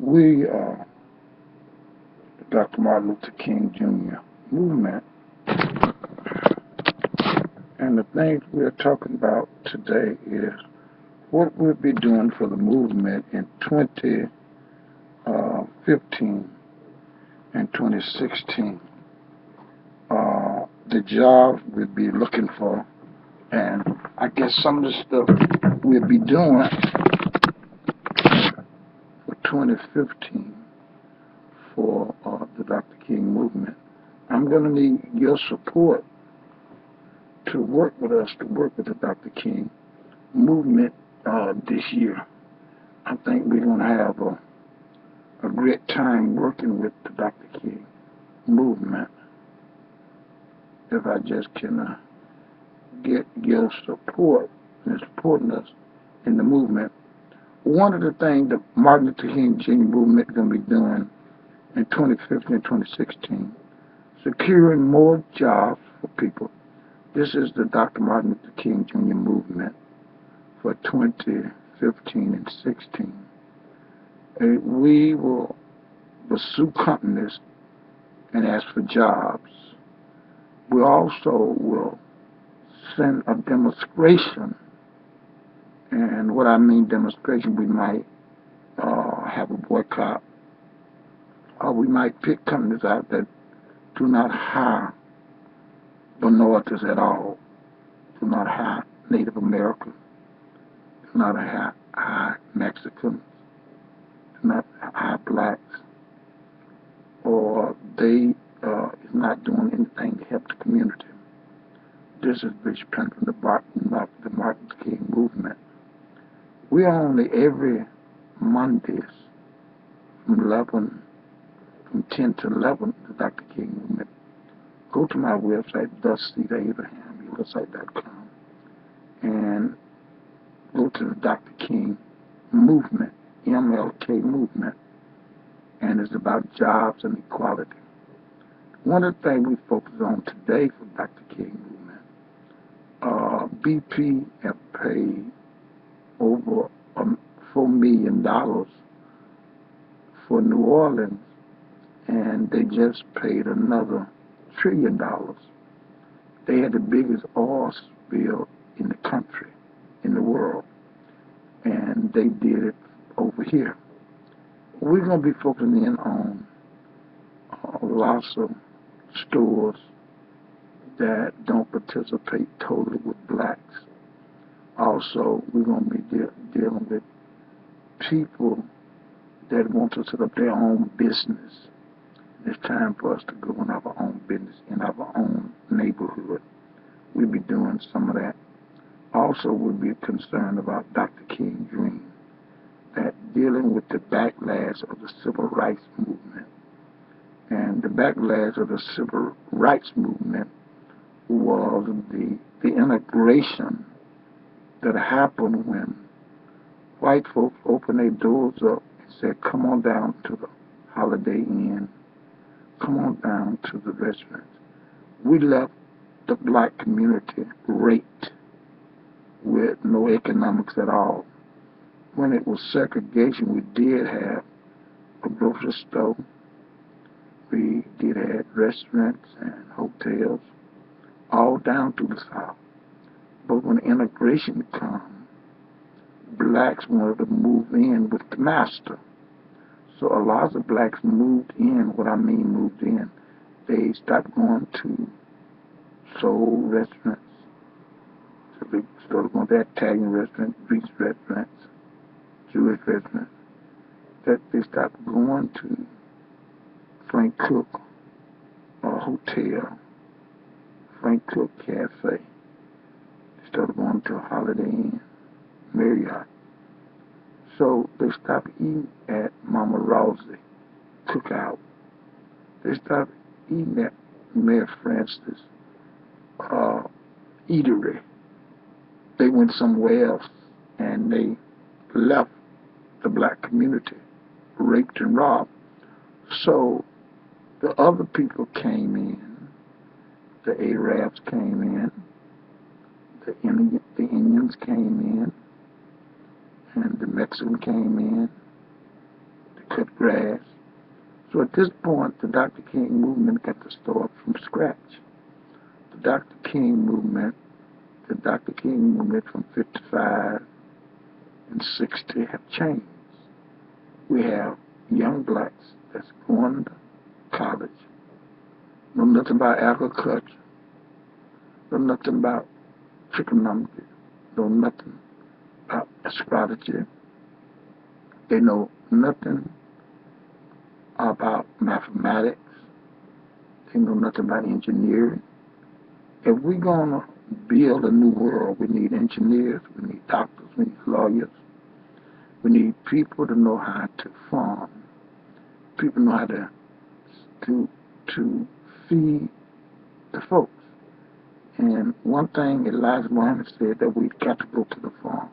We, the Dr. Martin Luther King Jr. movement, and the things we're talking about today is what we'll be doing for the movement in 2015 and 2016. The jobs we'll be looking for, and I guess some of the stuff we'll be doing for 2015 for the Dr. King movement. I'm going to need your support to work with us, to work with the Dr. King movement this year. I think we're going to have a great time working with the Dr. King movement if I just can get your support and supporting us in the movement. One of the things the Martin Luther King Jr. movement is going to be doing in 2015 and 2016, securing more jobs for people. This is the Dr. Martin Luther King Jr. movement for 2015 and 16. We will pursue companies and ask for jobs. We also will send a demonstration, and what I mean demonstration, we might have a boycott, or we might pick companies out that do not hire minorities at all, do not hire Native Americans, do not hire Mexicans, do not hire blacks, or they is not doing anything to help the community. This is Bishop Pendleton, the Martin Luther King movement. We are only every Mondays from 10 to 11, the Dr. King movement. Go to my website, thusseedabraham.com, and go to the Dr. King movement, MLK movement, and it's about jobs and equality. One of the things we focus on today for Dr. King movement, BP have paid over $4 million for New Orleans, and they just paid another $1 trillion. They had the biggest oil spill in the country, in the world, and they did it over here. We're going to be focusing in on lots of stores that don't participate totally with blacks. Also, we're going to be dealing with people that want to set up their own business. It's time for us to go in our own business, in our own neighborhood. We'll be doing some of that. Also, we'll be concerned about Dr. King's dream, that dealing with the backlash of the civil rights movement. And the backlash of the civil rights movement was the integration that happened when white folks opened their doors up and said, come on down to the Holiday Inn, come on down to the restaurants. We left the black community raped with no economics at all. When it was segregation, we did have a grocery store, we did have restaurants and hotels, all down to the South. But when integration came, blacks wanted to move in with the master. So a lot of blacks moved in. What I mean moved in, they stopped going to soul restaurants. So they started going to Italian restaurants, Greek restaurants, Jewish restaurants. That they stopped going to Frank Cook Hotel, Frank Cook Cafe. They started going to Holiday Inn, Marriott. So they stopped eating at Mama Rosie Cookout. They stopped eating at Mayor Francis Eatery. They went somewhere else, and they left the black community, raped and robbed. So the other people came in, the Arabs came in, the Indians came in, and the Mexicans came in, the cut grass. So at this point, the Dr. King movement got to start from scratch. The Dr. King movement from 55 and 60 have changed. We have young blacks that's going to college, know nothing about agriculture, know nothing about trigonometry, know nothing about astrology. They know nothing about mathematics. They know nothing about engineering. If we're going to build a new world, we need engineers, we need doctors, we need lawyers. We need people to know how to farm. People know how to feed the folks. And one thing Elijah Muhammad said that we've got to go to the farm.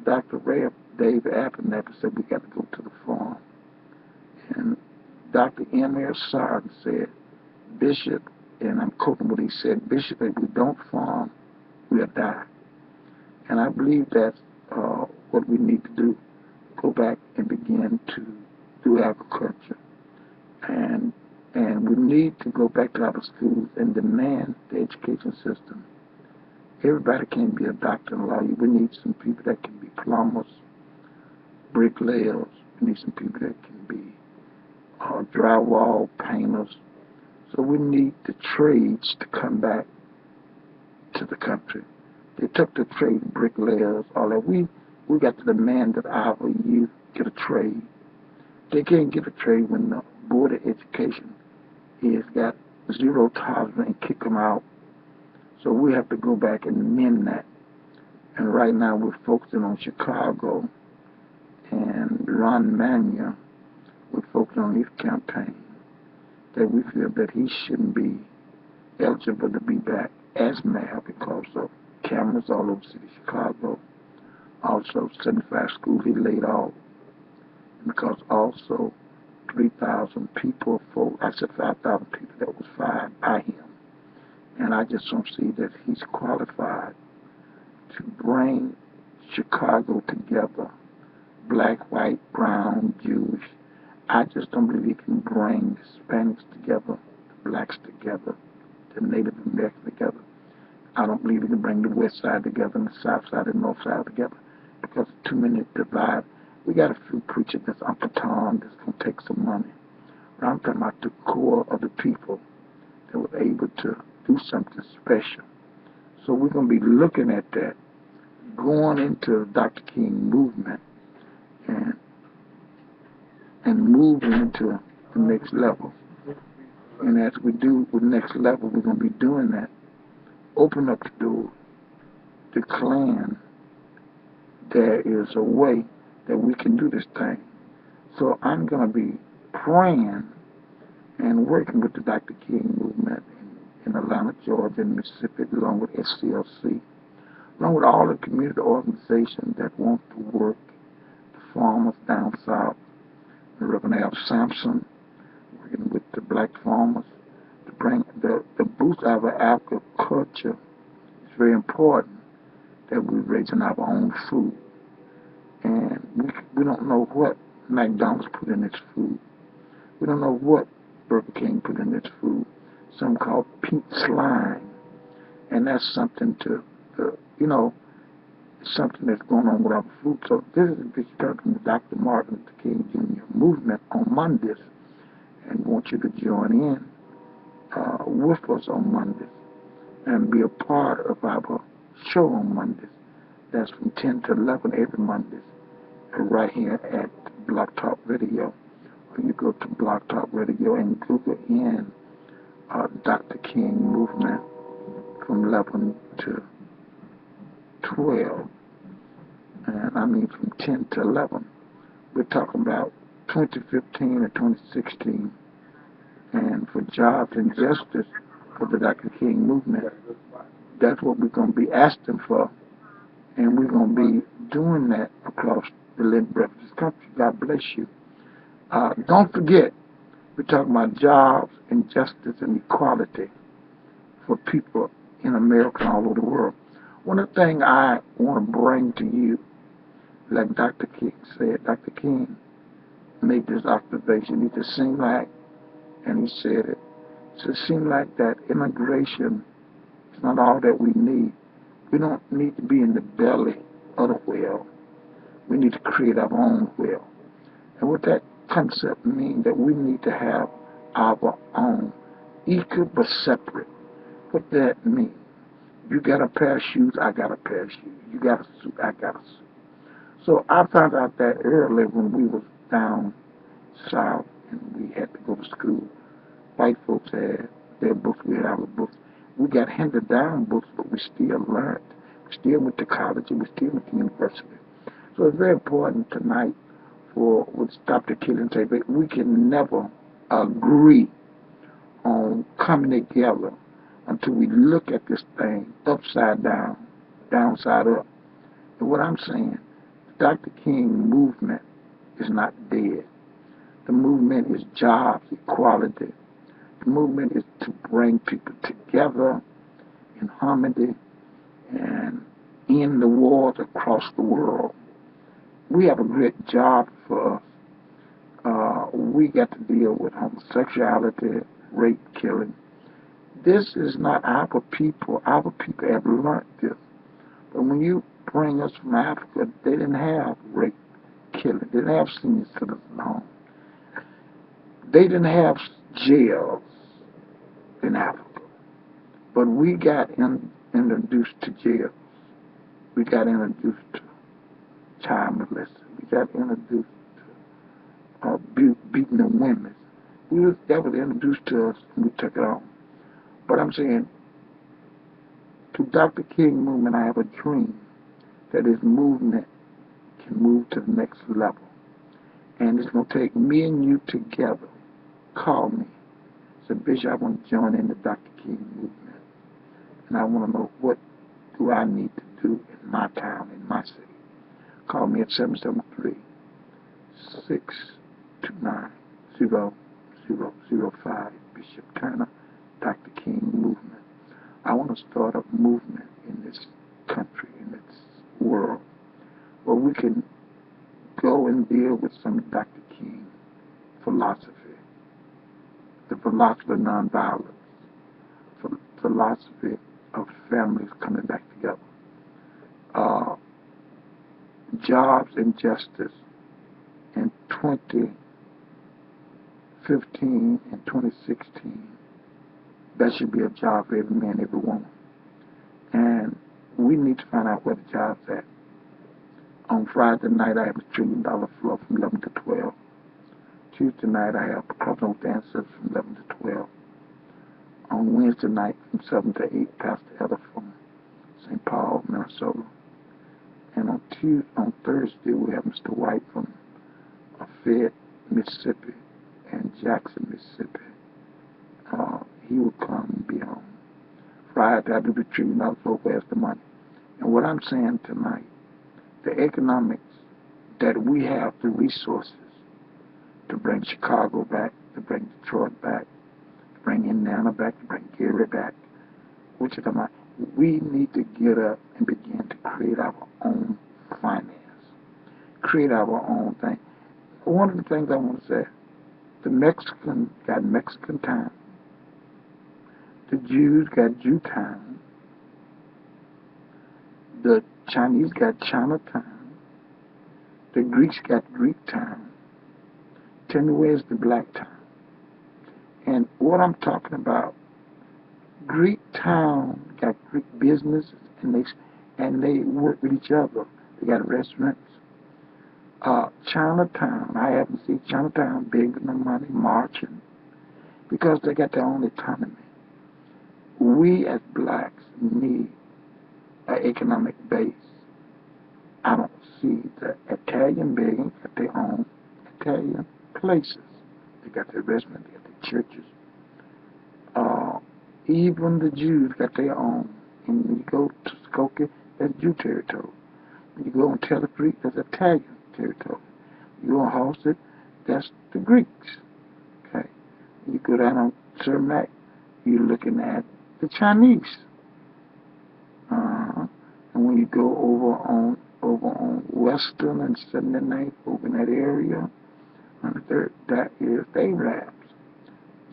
Dr. Dave Abernathy said we got to go to the farm. And Dr. M.L. Sargent said, Bishop, and I'm quoting what he said, Bishop, if we don't farm, we'll die. And I believe that's what we need to do, go back and begin to do agriculture. And we need to go back to our schools and demand the education system. Everybody can't be a doctor and lawyer. We need some people that can be plumbers, bricklayers. We need some people that can be drywall painters. So we need the trades to come back to the country. They took the trade, bricklayers, all that. We got to demand that our youth get a trade. They can't get a trade when the Board of Education has got zero tolerance and kick them out. So we have to go back and mend that. And right now we're focusing on Chicago and Ron Emanuel. We're focusing on his campaign, that we feel that he shouldn't be eligible to be back as mayor because of cameras all over the city of Chicago. Also, 75 schools he laid off. Because also 3,000 people, 5,000 people that was fired by him. And I just don't see that he's qualified to bring Chicago together, black, white, brown, Jewish. I just don't believe he can bring the Hispanics together, the blacks together, the Native Americans together. I don't believe he can bring the west side together and the south side and north side together because too many divide. We got a few preachers that's Uncle Tom that's going to take some money. But I'm talking about the core of the people that were able to do something special. So we're going to be looking at that, going into the Dr. King movement and moving into the next level. And as we do the next level, we're going to be doing that. Open up the door, declaring there is a way that we can do this thing. So I'm going to be praying and working with the Dr. King movement in Atlanta, Georgia, and Mississippi, along with SCLC, along with all the community organizations that want to work, the farmers down south, the Reverend Al Sampson, working with the black farmers, to bring the boost of our agriculture. It's very important that we're raising our own food. And we don't know what McDonald's put in its food. We don't know what Burger King put in its food. Something called pink slime. And that's something something that's going on with our food. So this is Bishop Kirkland with Dr. Martin Luther King Jr. movement on Mondays. And want you to join in with us on Mondays and be a part of our show on Mondays. That's from 10 to 11 every Mondays, right here at Blog Talk Radio. Or you go to Blog Talk Radio and Google in Dr. King movement from 11 to 12. And I mean from 10 to 11. We're talking about 2015 and 2016. And for jobs and justice for the Dr. King movement. That's what we're going to be asking for. And we're going to be doing that across the length of this country. God bless you. Don't forget, we're talking about jobs and justice and equality for people in America and all over the world. One of the things I want to bring to you, like Dr. King said, Dr. King made this observation. It just seemed like, and he said it, it seemed like that immigration is not all that we need. We don't need to be in the belly of the whale. We need to create our own whale. And what that concept means, that we need to have our own, equal but separate. What that means? You got a pair of shoes, I got a pair of shoes. You got a suit, I got a suit. So I found out that early when we was down south and we had to go to school. White folks had their books, we had our books. We got handed down books, but we still learned. We still went to college and we still went to university. So it's very important tonight for what Dr. Killian said, but we can never agree on coming together until we look at this thing upside down, downside up. And what I'm saying, the Dr. King movement is not dead. The movement is jobs, equality. The movement is to bring people together in harmony and end the wars across the world. We have a great job for us. We got to deal with homosexuality, rape, killing. This is not our people. Our people have learned this. But when you bring us from Africa, they didn't have rape, killing. They didn't have senior citizen homes. They didn't have jails in Africa. But we got introduced to jails. We got introduced to child molestation. We got introduced to beating the women. That was introduced to us, and we took it on. But I'm saying, to Dr. King movement, I have a dream that this movement can move to the next level. And it's going to take me and you together. Call me. Say, Bishop, I want to join in the Dr. King movement. And I want to know, what do I need to do in my town, in my city? Call me at 773-629-0005. Bishop Turner, Dr. King movement. I want to start a movement in this country, in this world, where we can go and deal with some of Dr. King philosophy, the philosophy of nonviolence, the philosophy of families coming back together, jobs and justice in 2015 and 2016. That should be a job for every man, every woman. And we need to find out where the job's at. On Friday night, I have a $1 trillion flow from 11 to 12. Tuesday night, I have Crossing Over the Ancestors from 11 to 12. On Wednesday night, from 7 to 8, Pastor Heather from St. Paul, Minnesota. And on Thursday, we have Mr. White from Fayette, Mississippi, and Jackson, Mississippi. He will come and be on. Friday, I do the $1 trillion flow, where's the money? And what I'm saying tonight, the economics that we have, the resources to bring Chicago back, to bring Detroit back, to bring Indiana back, to bring Gary back, Wichita, we need to get up and begin to create our own finance, create our own thing. One of the things I want to say, the Mexicans got Mexican time, the Jews got Jew time, the Chinese got China time, the Greeks got Greek time. Tell me, where's the black time? And what I'm talking about, Greek town got Greek businesses, and they work with each other. They got restaurants. Chinatown, I haven't seen Chinatown begging the money, marching, because they got their own autonomy. We as blacks need an economic base. I don't see the Italian begging at their own Italian places. They got their restaurants, they got their churches. Even the Jews got their own. And when you go to Skokie, that's Jew territory. When you go on Taylor Creek, that's Italian territory. You go on Halsted, that's the Greeks. Okay. You go down on Cermak, you're looking at the Chinese. And when you go over on over on Western and 79th, over in that area. On the third, that is the Arabs.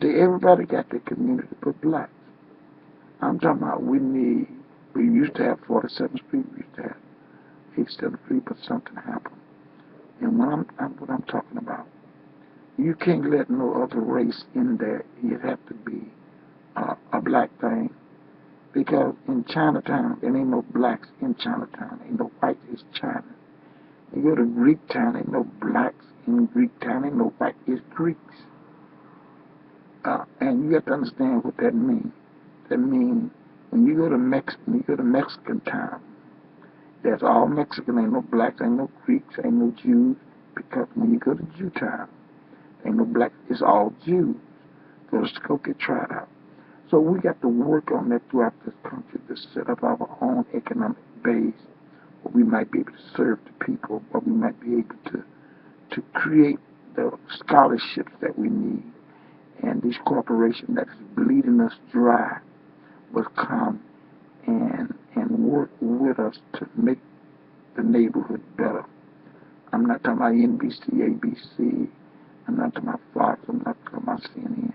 Everybody got their community but blacks. I'm talking about we used to have 47th Street, we used to have 87th Street, but something happened. And what I'm talking about, you can't let no other race in there. It have to be a black thing. Because in Chinatown, there ain't no blacks in Chinatown. Ain't no whites, it's China. You go to Greek town, ain't no blacks in Greek town. Ain't no white, it's Greeks. And you have to understand what that means. That means when you go to Mexican town, that's all Mexican. Ain't no blacks, ain't no Greeks, ain't no Jews. Because when you go to Jew town, ain't no blacks, it's all Jews. So let's go get tried out. So we got to work on that throughout this country to set up our own economic base where we might be able to serve the people, where we might be able to create the scholarships that we need. And these corporations that is bleeding us dry will come and work with us to make the neighborhood better. I'm not talking about NBC, ABC. I'm not talking about Fox. I'm not talking about CNN.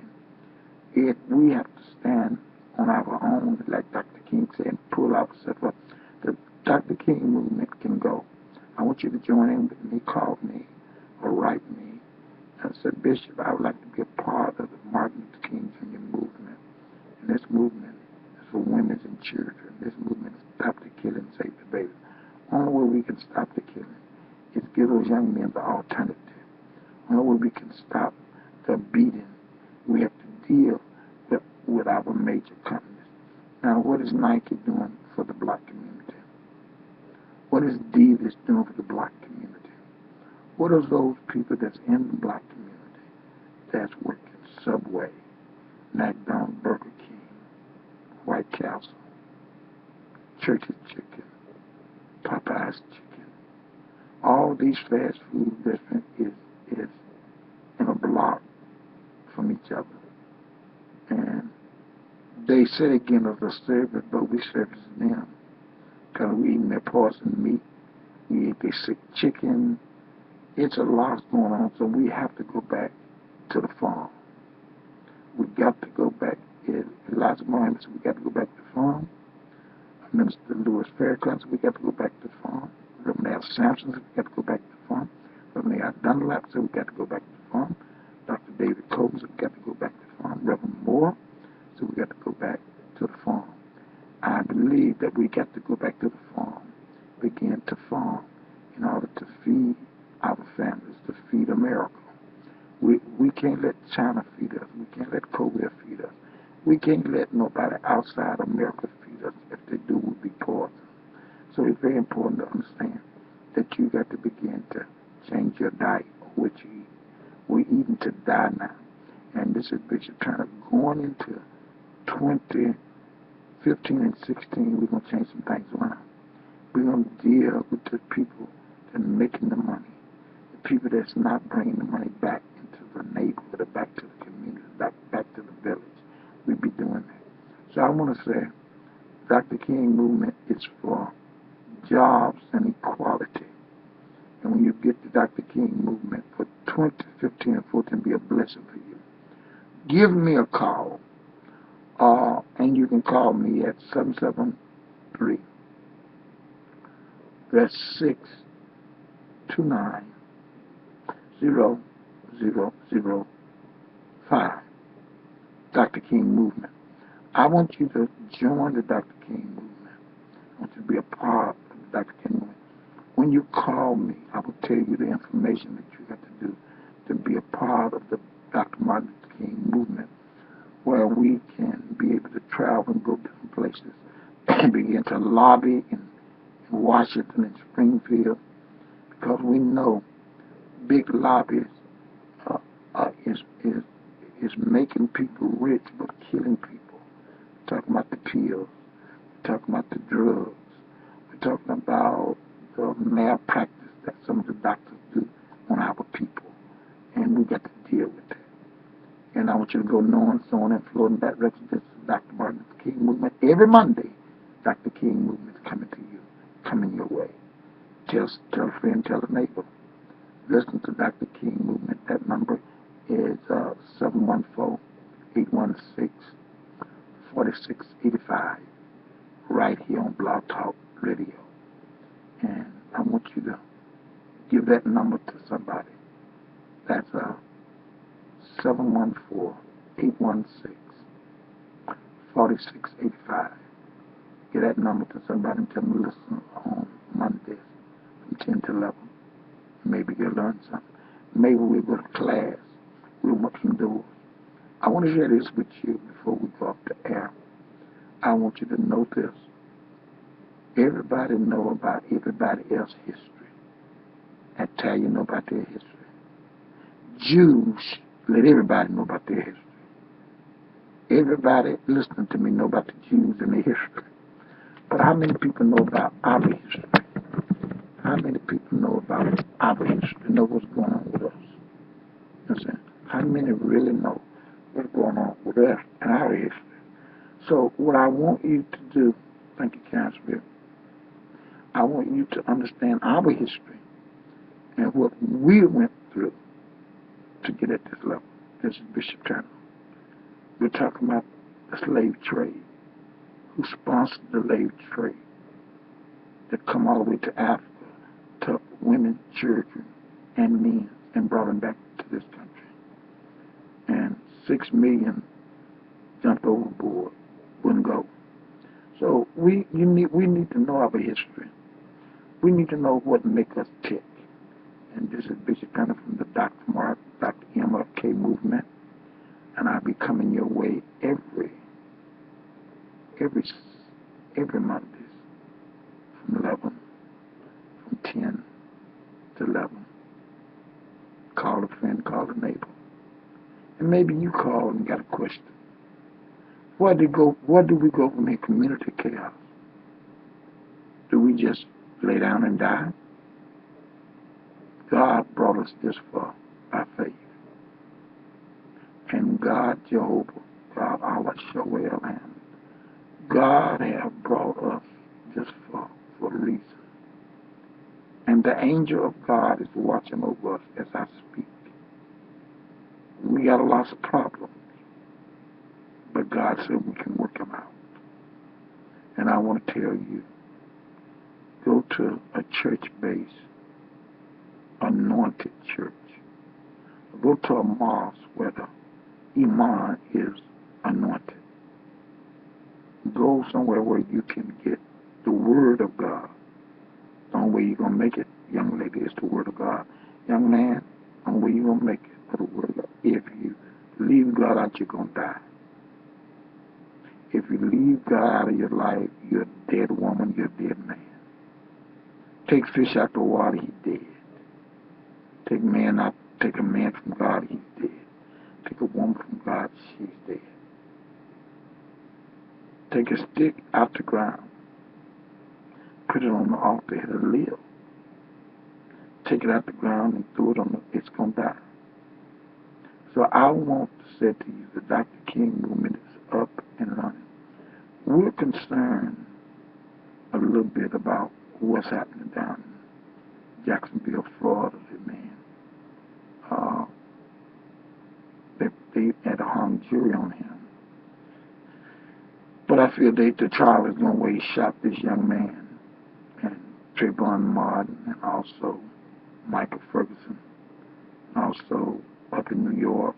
We have to stand on our own, like Dr. King said, and pull ourselves up. The Dr. King movement can go. I want you to join in with me, call me, or write me. I said, Bishop, I would like to be a part of the Martin Luther King Jr. movement. And this movement is for women and children. This movement is Stop the Killing, Save the Baby. Only way we can stop the killing is give those young men the alternative. Only way we can stop the beating, we have to deal with our major companies. Now, what is Nike doing for the black community? What is Adidas doing for the black community? What are those people that's in the black community that's working? Subway, McDonald's, Burger King, White Castle, Church's Chicken, Popeye's Chicken. All these fast food restaurants is in a block from each other. And they say they give us a service, but we service them. Because we eating their poisoned meat, we eat their sick chicken. It's a lot going on, so we have to go back to the farm. We got to go back. Elijah Muhammad said we got to go back to the farm. Minister Louis Farrakhan said we got to go back to the farm. Reverend Al Sampson said we got to go back to the farm. Reverend Al Dunlap said we got to go back to the farm. Dr. David Combs said we got to go back to the farm. Reverend Moore said we got to go back to the farm. I believe that we got to go back to the farm, begin to farm in order to feed our families, to feed America. We can't let China feed us. We can't let Korea feed us. We can't let nobody outside America feed us. If they do, we'll be poisoned. So it's very important to understand that you got to begin to change your diet, what you eat. We're eating to die now. And this is Bishop Turner going into 2015 and 16. We're going to change some things around. We're going to deal with the people that are making the money, the people that's not bringing the money back into the neighborhood or back to the community, back to the village. We'll be doing that. So I want to say Dr. King movement is for jobs and equality. And when you get the Dr. King movement for 2015 and 14, be a blessing for you. Give me a call, and you can call me at 773. That's 629 0005. Dr. King movement. I want you to join the Dr. King movement. I want you to be a part of the Dr. King movement. When you call me, I will tell you the information that you have to do to be a part of the Dr. Martin Luther King movement, where we can be able to travel and go different places and begin to lobby in Washington and Springfield, because we know big lobbies is making people rich but killing people. We're talking about the pills. We're talking about the drugs. We're talking about the malpractice that some of the doctors do on our people. And we got to deal with that. And I want you to go north, so on, and flow in that direction. This is Dr. Martin Luther King movement. Every Monday, Dr. King movement is coming to you, coming your way. tell a friend, tell a neighbor. Listen to Dr. King Movement. That number is 714-816-4685, right here on Blog Talk Radio. And I want you to give that number to somebody. That's 714-816-4685. Give that number to somebody and tell them to listen on Mondays from 10 to 11. Maybe you'll learn something. Maybe we'll go to class. We'll work some doors. I want to share this with you before we go off the air. I want you to know this. Everybody know about everybody else's history. Italians know about their history. Jews, let everybody know about their history. Everybody listening to me know about the Jews and their history. But how many people know about our history? How many people know about our history, know what's going on with us? You know what I'm saying? How many really know what's going on with us and our history? So what I want you to do, thank you, Karen Smith, I want you to understand our history and what we went through to get at this level. This is Bishop Turner. We're talking about the slave trade, who sponsored the slave trade that come all the way to Africa, took women, children, and men, and brought them back to this country. And 6 million jumped overboard, wouldn't go. So we need to know our history. We need to know what makes us tick. And this is Bishop Turner from the Dr. MLK Movement. And I'll be coming your way every Mondays from 11, from 10 to 11. Call a friend, call a neighbor. And maybe you call and got a question. Where do we go from here? Community chaos. Do we just lay down and die? God brought us this far by faith. And God, Jehovah, God, Allah, Shoel, God have brought us this far for a reason. And the angel of God is watching over us as I speak. We got lots of problems, but God said we can work them out. And I want to tell you, go to a church-based, anointed church. Go to a mosque where the imam is anointed. Go somewhere where you can get the Word of God. The only way you're going to make it, young lady, is the Word of God. Young man, the only way you're going to make it is the Word of God. If you leave God out, you're going to die. If you leave God out of your life, you're a dead woman, you're a dead man. Take fish out the water, he's dead. Take a man from God, he's dead. Take a woman from God, she's dead. Take a stick out the ground. Put it on the altar, it'll live. Take it out the ground and throw it on it's going to die. So I want to say to you, the Dr. King Movement is up and running. We're concerned a little bit about what's happening down in Jacksonville, Florida, man. They had a hung jury on him. But I feel the trial is going where he shot this young man, and Trayvon Martin, and also Michael Ferguson, and also up in New York,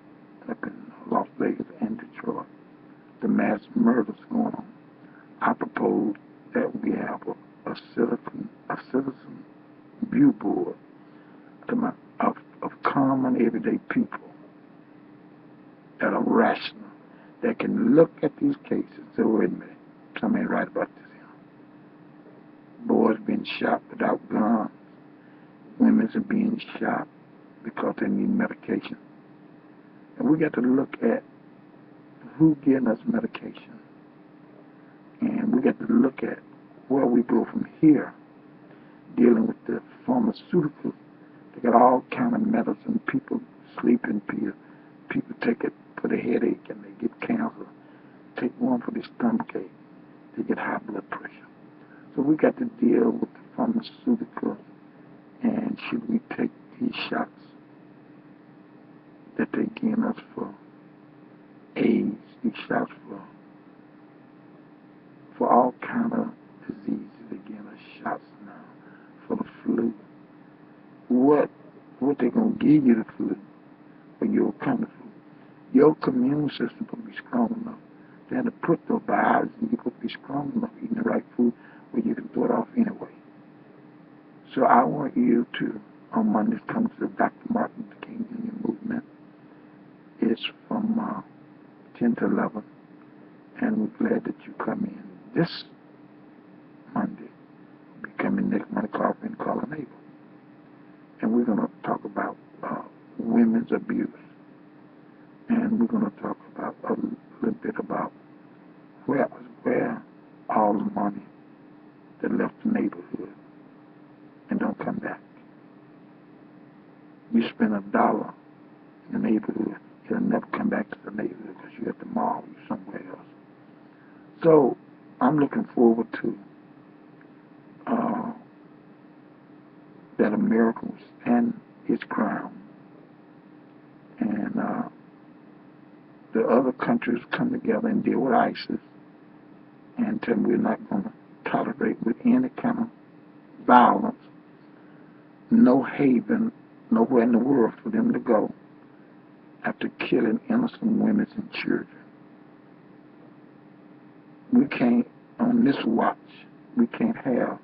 up in Las Vegas and Detroit. The mass murders going on. I propose that we have a citizen view board of common everyday people that are rational, that can look at these cases and say, wait a minute, something ain't right about this here. Boys being shot without guns. Women are being shot because they need medication. And we got to look at who getting us medication. And we got to look at where we go from here, dealing with the pharmaceuticals. They got all kind of medicine. People sleeping pills. People take it for the headache and they get cancer. Take one for the stomach ache. They get high blood pressure. So we got to deal with the pharmaceuticals that they getting us for AIDS, these shots for all kind of diseases. They getting us shots now for the flu. What they gonna give you the flu? Or you'll come to flu? Your immune system gonna be strong enough. They had to put the virus and you're gonna be strong enough eating the right food where you can throw it off anyway. So I want you to, on Mondays, come to the Dr. Martin Luther King Jr. movement. It's from 10 to 11, and we're glad that you come in. This Monday, we'll be coming next Monday, coffee and call a neighbor. And we're going to talk about women's abuse. And we're going to talk about a little bit about where all the money that left the neighborhood and don't come back. You spend $1 in the neighborhood, it'll never come back to the neighborhood because you're at the mall or somewhere else. So I'm looking forward to that America will stand its ground, and the other countries come together and deal with ISIS and tell them we're not going to tolerate with any kind of violence, no haven, nowhere in the world for them to go after killing innocent women and children. We can't, on this watch, we can't have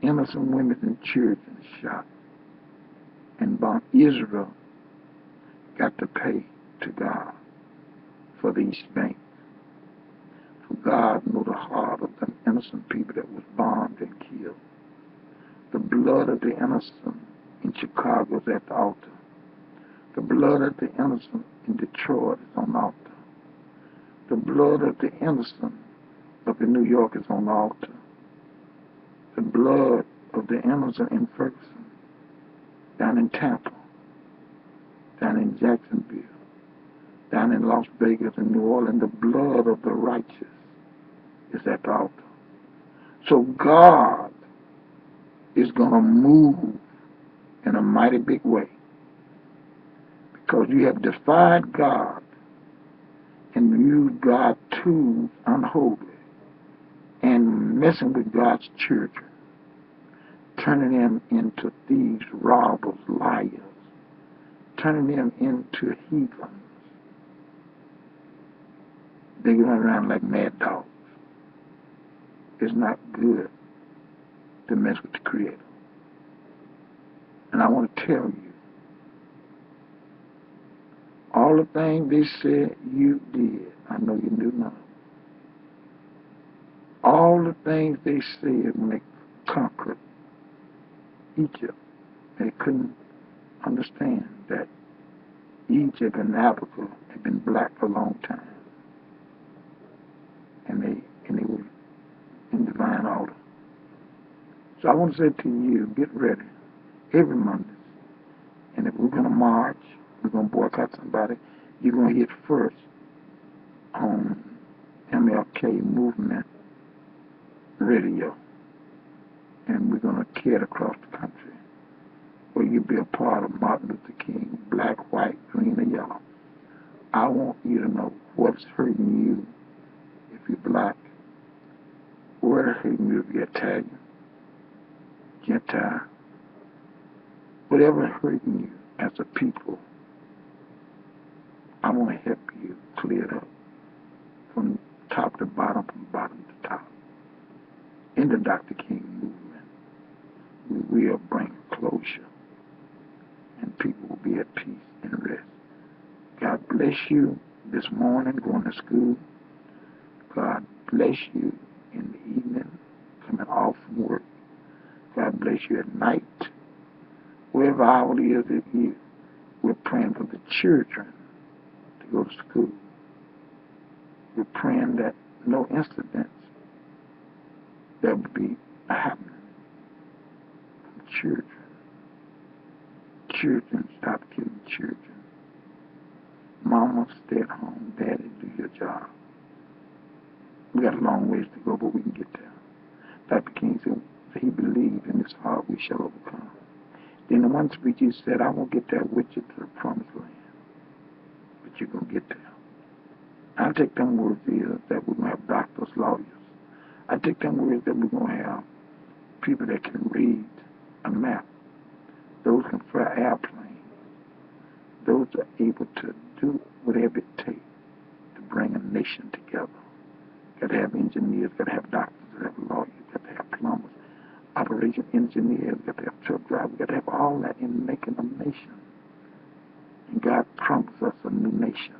innocent women and children shot. And Israel got to pay to God for these things. For God knew the heart of the innocent people that was bombed and killed. The blood of the innocent in Chicago is at the altar. The blood of the innocent in Detroit is on the altar. The blood of the innocent up in New York is on the altar. The blood of the innocent in Ferguson, down in Tampa, down in Jacksonville, down in Las Vegas and New Orleans, the blood of the righteous is at the altar. So God is going to move in a mighty big way because you have defied God and used God's tools unholy and messing with God's children, turning them into thieves, robbers, liars, turning them into heathens. They run around like mad dogs. It's not good to mess with the Creator. And I want to tell you, all the things they said you did, I know you knew none of them. All the things they said when they conquered Egypt, they couldn't understand that Egypt and Africa had been black for a long time. And they were in divine order. So I want to say to you, get ready every Monday. And if we're going to march, we're going to boycott somebody, you're going to hear it first on MLK Movement Radio. And we're going to carry it across the country where you be a part of Martin Luther King, black, white, green, or yellow. I want you to know what's hurting you if you're black, what's hurting you if you're Italian, Gentile, whatever is hurting you as a people, I want to help you clear it up from top to bottom, from bottom to top. In the Dr. King movement, we will bring closure, and people will be at peace and rest. God bless you this morning going to school. God bless you in the evening coming off from work. God bless you at night. Wherever hour it is that you, we're praying for the children to go to school. We're praying that no incidents that would be happening from children. Children, stop killing children. Mama, stay at home. Daddy, do your job. We got a long ways to go, but we can get there. Dr. King said, he believed in his heart we shall overcome. Then the one speech he said, I won't get that with you to the promised land. take them words is that we're going to have doctors, lawyers. I take them words that we're going to have people that can read a map. Those can fly airplanes. Those are able to do whatever it takes to bring a nation together. Got to have engineers, got to have doctors, got to have lawyers, got to have plumbers, operation engineers, got to have truck drivers, got to have all that in making a nation. And God promised us a new nation,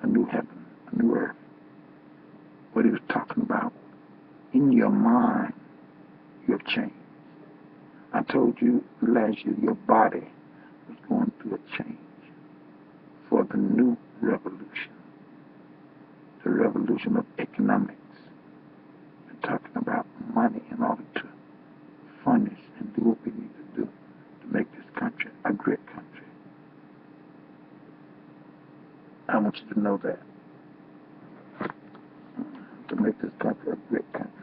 a new heaven, a new earth. What he was talking about, in your mind, you have changed. I told you last year your body was going through a change for the new revolution, the revolution of economics. We're talking about money in order to furnish and do what we need to do to make this country a great country. I want you to know that. To make this country a great country.